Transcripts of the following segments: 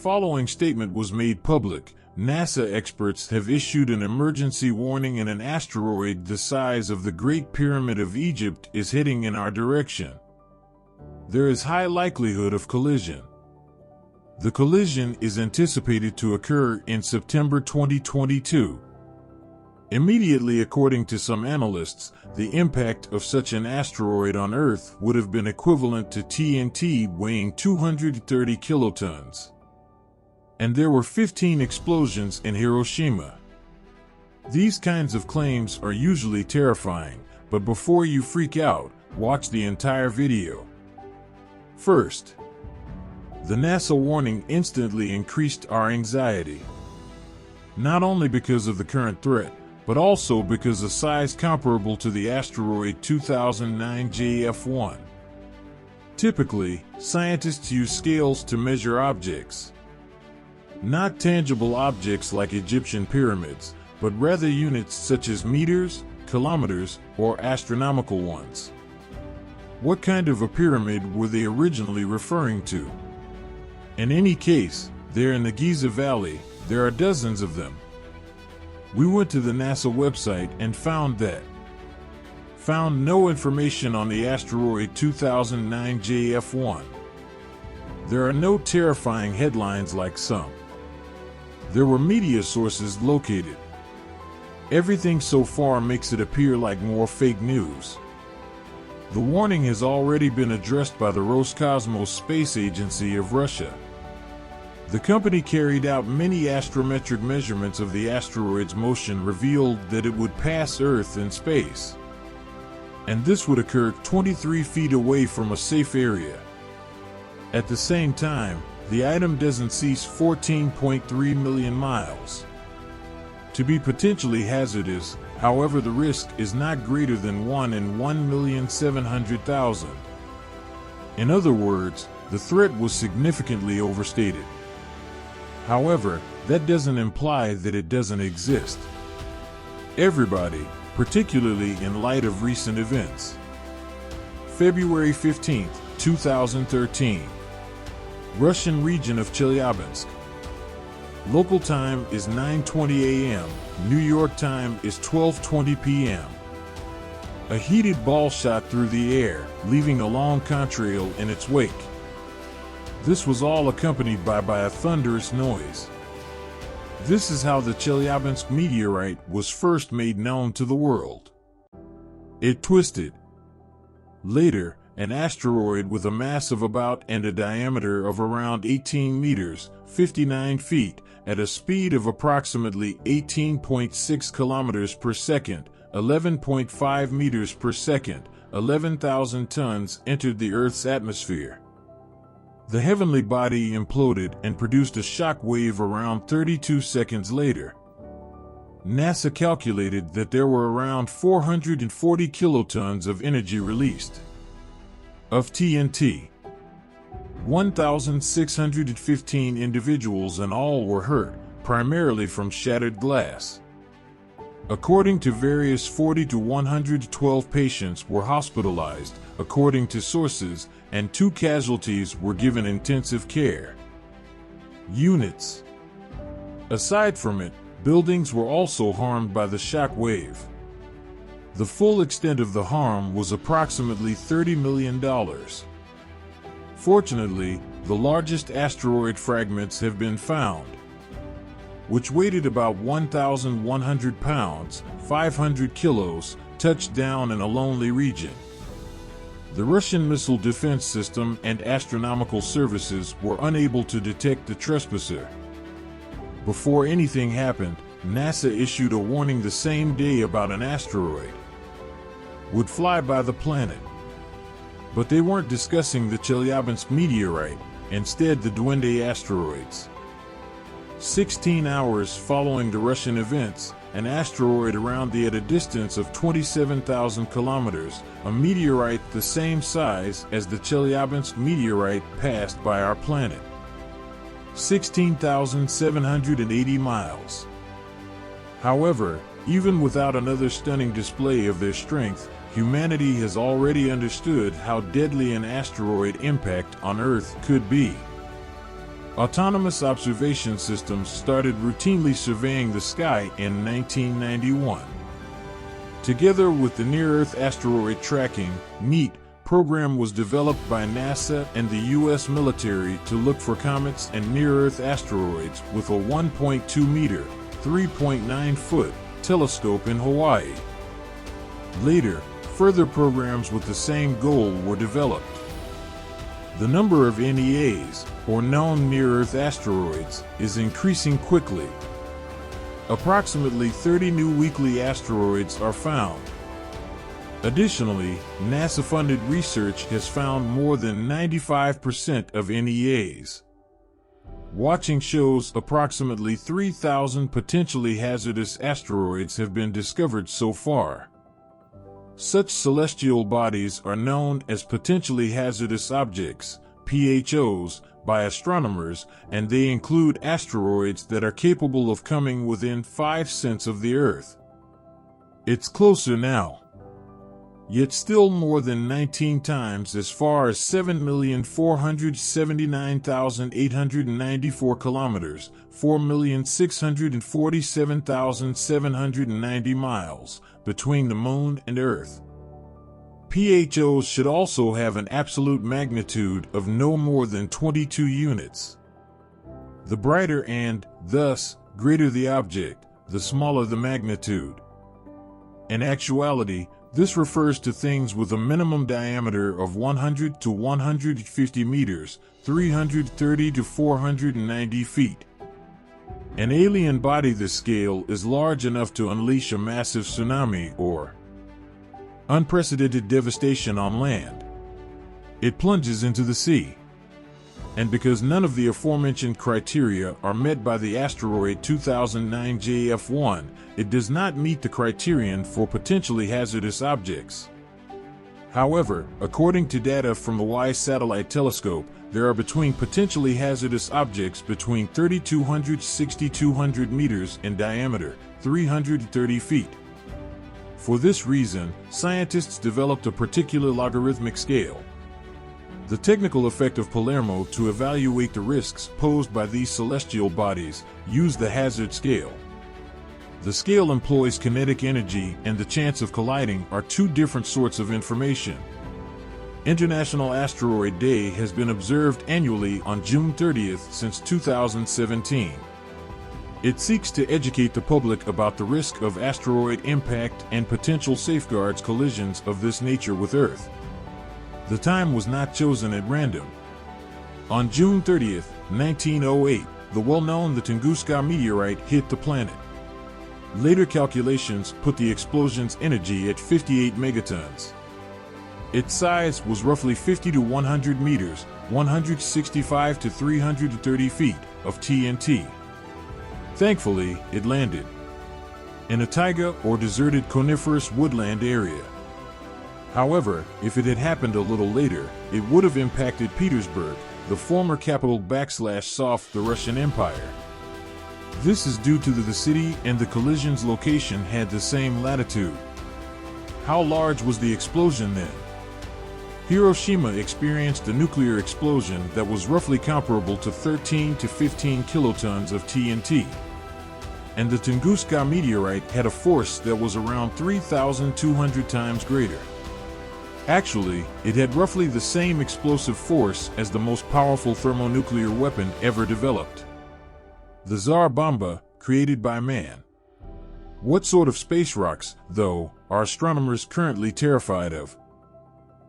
following statement was made public, NASA experts have issued an emergency warning and an asteroid the size of the Great Pyramid of Egypt is heading in our direction. There is high likelihood of collision. The collision is anticipated to occur in September 2022. Immediately, according to some analysts, the impact of such an asteroid on Earth would have been equivalent to TNT weighing 230 kilotons. And there were 15 explosions in Hiroshima. These kinds of claims are usually terrifying, but before you freak out, watch the entire video. First, the NASA warning instantly increased our anxiety. Not only because of the current threat, but also because of size comparable to the asteroid 2009 JF1. Typically, scientists use scales to measure objects. Not tangible objects like Egyptian pyramids, but rather units such as meters, kilometers, or astronomical ones. What kind of a pyramid were they originally referring to? In any case, there in the Giza Valley, there are dozens of them. We went to the NASA website and found no information on the asteroid 2009 JF1. There are no terrifying headlines like some. There were media sources located. Everything so far makes it appear like more fake news. The warning has already been addressed by the Roscosmos Space Agency of Russia. The company carried out many astrometric measurements of the asteroid's motion revealed that it would pass Earth in space. And this would occur 23 feet away from a safe area. At the same time, the item doesn't cease 14.3 million miles. To be potentially hazardous, however, the risk is not greater than 1 in 1,700,000. In other words, the threat was significantly overstated. However, that doesn't imply that it doesn't exist. Everybody, particularly in light of recent events. February 15, 2013. Russian region of Chelyabinsk. Local time is 9:20 a.m., New York time is 12:20 p.m. A heated ball shot through the air, leaving a long contrail in its wake. This was all accompanied by a thunderous noise. This is how the Chelyabinsk meteorite was first made known to the world. It twisted. Later, an asteroid with a mass of about and a diameter of around 18 meters, 59 feet, at a speed of approximately 18.6 kilometers per second, 11.5 meters per second, 11,000 tons, entered the Earth's atmosphere. The heavenly body imploded and produced a shock wave around 32 seconds later. NASA calculated that there were around 440 kilotons of energy released. Of TNT, 1,615 individuals in all were hurt, primarily from shattered glass. According to various 40 to 112 patients were hospitalized, according to sources, and 2 casualties were given intensive care units. Aside from it, buildings were also harmed by the shock wave. The full extent of the harm was approximately $30 million. Fortunately, the largest asteroid fragments have been found, which weighed about 1,100 pounds, 500 kilos, touched down in a lonely region. The Russian missile defense system and astronomical services were unable to detect the trespasser. Before anything happened, NASA issued a warning the same day about an asteroid would fly by the planet. But they weren't discussing the Chelyabinsk meteorite, instead the Duende asteroids. 16 hours following the Russian events, an asteroid around at a distance of 27,000 kilometers, a meteorite the same size as the Chelyabinsk meteorite passed by our planet. 16,780 miles. However, even without another stunning display of their strength, humanity has already understood how deadly an asteroid impact on Earth could be. Autonomous observation systems started routinely surveying the sky in 1991. Together with the Near-Earth Asteroid Tracking (NEAT) program was developed by NASA and the U.S. military to look for comets and near-Earth asteroids with a 1.2-meter, 3.9-foot telescope in Hawaii. Later, further programs with the same goal were developed. The number of NEAs, or known near-Earth asteroids, is increasing quickly. Approximately 30 new weekly asteroids are found. Additionally, NASA-funded research has found more than 95% of NEAs. Watching shows approximately 3,000 potentially hazardous asteroids have been discovered so far. Such celestial bodies are known as potentially hazardous objects, PHOs, by astronomers, and they include asteroids that are capable of coming within 5 cents of the Earth. It's closer now. Yet still more than 19 times as far as 7,479,894 kilometers, 4,647,790 miles, between the Moon and Earth. PHOs should also have an absolute magnitude of no more than 22 units. The brighter and, thus, greater the object, the smaller the magnitude. In actuality, this refers to things with a minimum diameter of 100 to 150 meters, 330 to 490 feet. An alien body this scale is large enough to unleash a massive tsunami or unprecedented devastation on land. It plunges into the sea. And because none of the aforementioned criteria are met by the asteroid 2009 JF1, it does not meet the criterion for potentially hazardous objects. However, according to data from the WISE satellite telescope, there are between potentially hazardous objects between 3,200 to 6,200 meters in diameter, 330 feet. For this reason, scientists developed a particular logarithmic scale. The technical effect of Palermo to evaluate the risks posed by these celestial bodies used the hazard scale. The scale employs kinetic energy and the chance of colliding are two different sorts of information. International Asteroid Day has been observed annually on June 30th since 2017. It seeks to educate the public about the risk of asteroid impact and potential safeguards collisions of this nature with Earth. The time was not chosen at random. On June 30th, 1908, the well-known Tunguska meteorite hit the planet. Later calculations put the explosion's energy at 58 megatons. Its size was roughly 50 to 100 meters, 165 to 330 feet, of TNT. Thankfully, it landed in a taiga or deserted coniferous woodland area. However, if it had happened a little later, it would have impacted Petersburg, the former capital / the Russian Empire. This is due to the city and the collision's location had the same latitude. How large was the explosion then? Hiroshima experienced a nuclear explosion that was roughly comparable to 13 to 15 kilotons of TNT. And the Tunguska meteorite had a force that was around 3,200 times greater. Actually, it had roughly the same explosive force as the most powerful thermonuclear weapon ever developed, the Tsar Bomba, created by man. What sort of space rocks, though, are astronomers currently terrified of?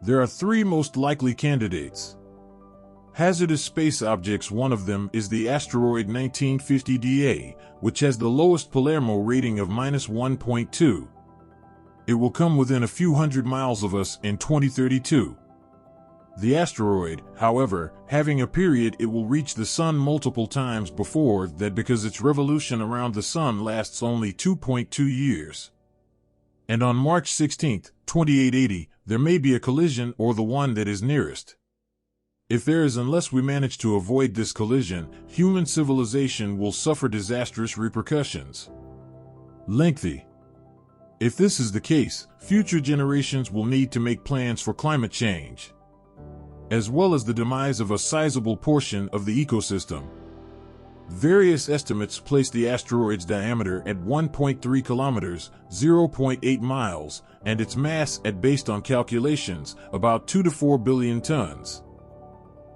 There are three most likely candidates. Hazardous space objects. One of them is the asteroid 1950 DA, which has the lowest Palermo rating of -1.2. It will come within a few hundred miles of us in 2032. The asteroid, however, having a period it will reach the Sun multiple times before that because its revolution around the Sun lasts only 2.2 years. And on March 16, 2880, there may be a collision or the one that is nearest. If there is, unless we manage to avoid this collision, human civilization will suffer disastrous repercussions. Lengthy. If this is the case, future generations will need to make plans for climate change. as well as the demise of a sizable portion of the ecosystem. Various estimates place the asteroid's diameter at 1.3 kilometers, 0.8 miles, and its mass at, based on calculations, about 2 to 4 billion tons.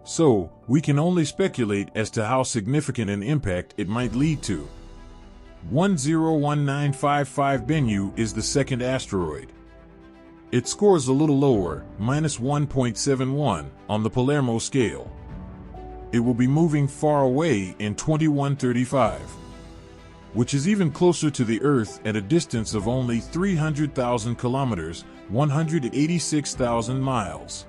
So, we can only speculate as to how significant an impact it might lead to. 101955 Bennu is the second asteroid. It scores a little lower, -1.71, on the Palermo scale. It will be moving far away in 2135, which is even closer to the Earth at a distance of only 300,000 kilometers, 186,000 miles.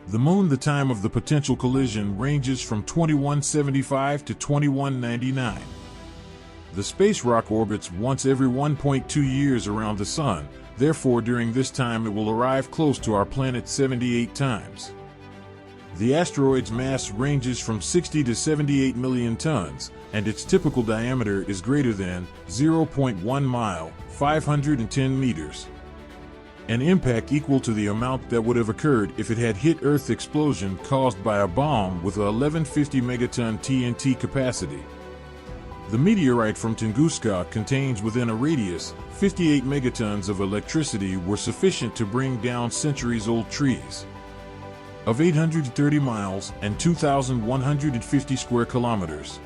The Moon, the time of the potential collision ranges from 2175 to 2199. The space rock orbits once every 1.2 years around the Sun, therefore during this time it will arrive close to our planet 78 times. The asteroid's mass ranges from 60 to 78 million tons, and its typical diameter is greater than 0.1 mile, 510 meters. An impact equal to the amount that would have occurred if it had hit Earth. Explosion caused by a bomb with a 1150 megaton TNT capacity. The meteorite from Tunguska contains within a radius 58 megatons of electricity were sufficient to bring down centuries-old trees of 830 miles and 2,150 square kilometers.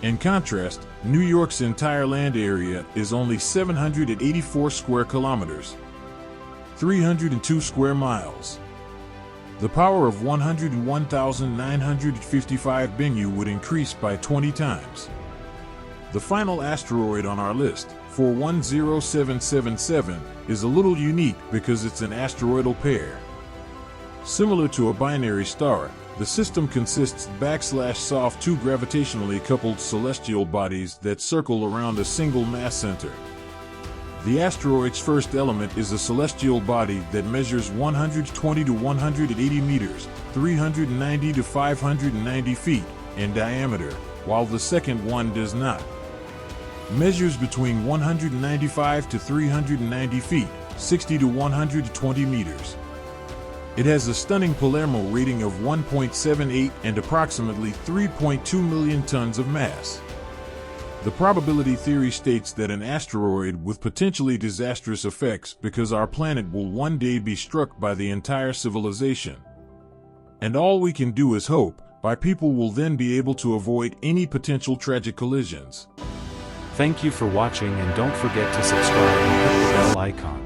In contrast, New York's entire land area is only 784 square kilometers, 302 square miles. The power of 101,955 Bennu would increase by 20 times. The final asteroid on our list, 41777, is a little unique because it's an asteroidal pair. Similar to a binary star, the system consists /SOF two gravitationally coupled celestial bodies that circle around a single mass center. The asteroid's first element is a celestial body that measures 120 to 180 meters, 390 to 590 feet, in diameter, while the second one does not. Measures between 195 to 390 feet, 60 to 120 meters. It has a stunning Palermo rating of 1.78 and approximately 3.2 million tons of mass. The probability theory states that an asteroid with potentially disastrous effects because our planet will one day be struck by the entire civilization. And all we can do is hope, by people will then be able to avoid any potential tragic collisions. Thank you for watching, and don't forget to subscribe and hit the bell icon.